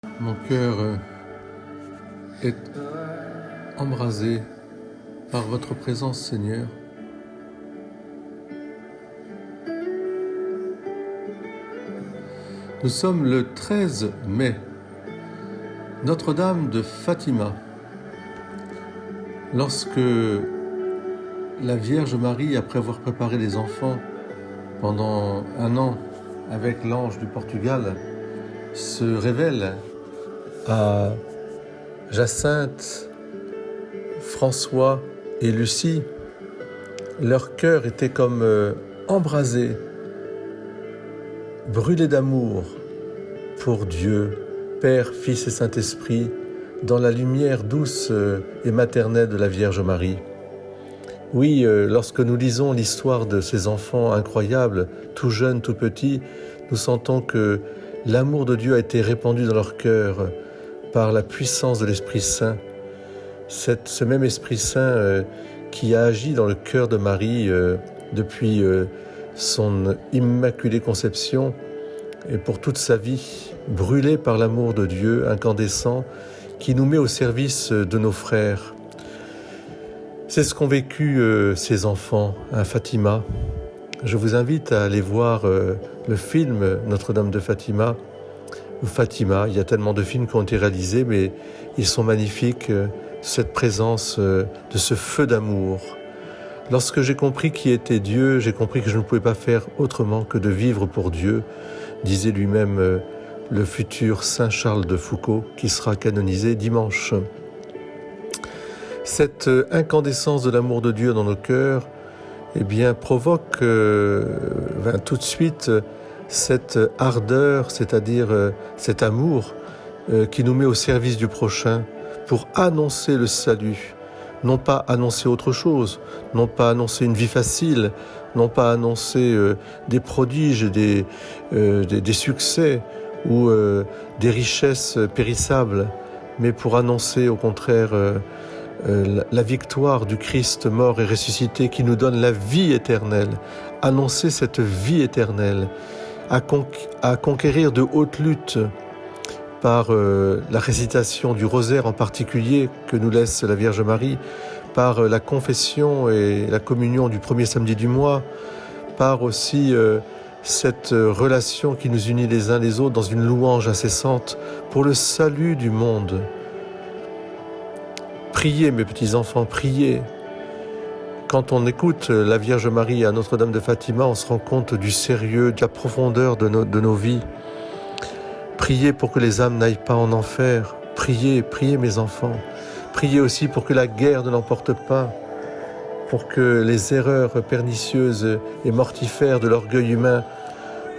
Mon cœur est embrasé par votre présence, Seigneur. Nous sommes le 13 mai, Notre-Dame de Fatima. Lorsque la Vierge Marie, après avoir préparé les enfants pendant 1 an avec l'ange du Portugal, se révèle à Jacinthe, François et Lucie, leur cœur était comme embrasé, brûlé d'amour pour Dieu, Père, Fils et Saint-Esprit, dans la lumière douce et maternelle de la Vierge Marie. Oui, lorsque nous lisons l'histoire de ces enfants incroyables, tout jeunes, tout petits, nous sentons que l'amour de Dieu a été répandu dans leur cœur par la puissance de l'Esprit Saint. Ce même Esprit Saint qui a agi dans le cœur de Marie depuis son immaculée conception et pour toute sa vie, brûlé par l'amour de Dieu, incandescent, qui nous met au service de nos frères. C'est ce qu'ont vécu ces enfants à Fatima. Je vous invite à aller voir le film Notre-Dame de Fatima, ou Fatima. Il y a tellement de films qui ont été réalisés, mais ils sont magnifiques, cette présence de ce feu d'amour. Lorsque j'ai compris qui était Dieu, j'ai compris que je ne pouvais pas faire autrement que de vivre pour Dieu, disait lui-même le futur Saint Charles de Foucauld, qui sera canonisé dimanche. Cette incandescence de l'amour de Dieu dans nos cœurs, eh bien, provoque tout de suite cette ardeur, c'est-à-dire cet amour qui nous met au service du prochain pour annoncer le salut. Non pas annoncer autre chose, non pas annoncer une vie facile, non pas annoncer des prodiges, des succès ou des richesses périssables, mais pour annoncer au contraire la victoire du Christ mort et ressuscité qui nous donne la vie éternelle. Annoncer cette vie éternelle, à conquérir de hautes luttes par la récitation du rosaire en particulier que nous laisse la Vierge Marie, par la confession et la communion du premier samedi du mois, par aussi cette relation qui nous unit les uns les autres dans une louange incessante pour le salut du monde. Priez, mes petits-enfants, priez. Quand on écoute la Vierge Marie à Notre-Dame de Fatima, on se rend compte du sérieux, de la profondeur de nos vies. Priez pour que les âmes n'aillent pas en enfer. Priez, priez mes enfants. Priez aussi pour que la guerre ne l'emporte pas, pour que les erreurs pernicieuses et mortifères de l'orgueil humain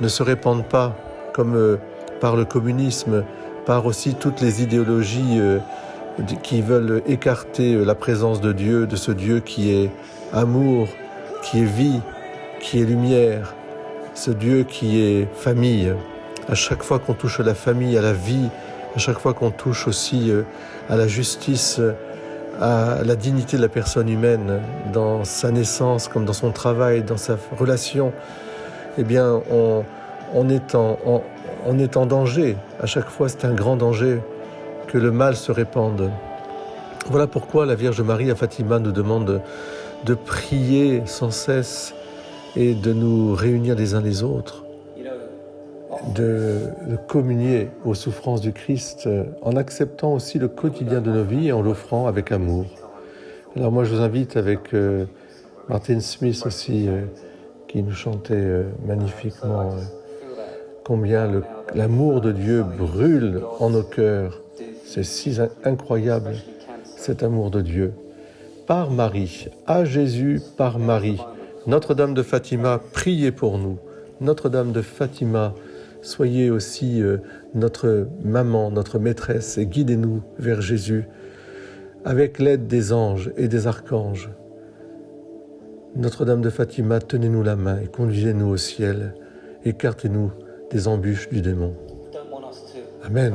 ne se répandent pas, comme par le communisme, par aussi toutes les idéologies qui veulent écarter la présence de Dieu, de ce Dieu qui est amour, qui est vie, qui est lumière, ce Dieu qui est famille. À chaque fois qu'on touche à la famille, à la vie, à chaque fois qu'on touche aussi à la justice, à la dignité de la personne humaine, dans sa naissance, comme dans son travail, dans sa relation, eh bien, on est en danger. À chaque fois, c'est un grand danger que le mal se répande. Voilà pourquoi la Vierge Marie à Fatima nous demande de prier sans cesse et de nous réunir les uns les autres, de communier aux souffrances du Christ en acceptant aussi le quotidien de nos vies et en l'offrant avec amour. Alors moi je vous invite avec Martin Smith aussi qui nous chantait magnifiquement combien l'amour de Dieu brûle en nos cœurs. C'est si incroyable cet amour de Dieu. Par Marie, à Jésus par Marie. Notre-Dame de Fatima, priez pour nous. Notre-Dame de Fatima, soyez aussi notre maman, notre maîtresse et guidez-nous vers Jésus avec l'aide des anges et des archanges. Notre-Dame de Fatima, tenez-nous la main et conduisez-nous au ciel. Écartez-nous des embûches du démon. Amen.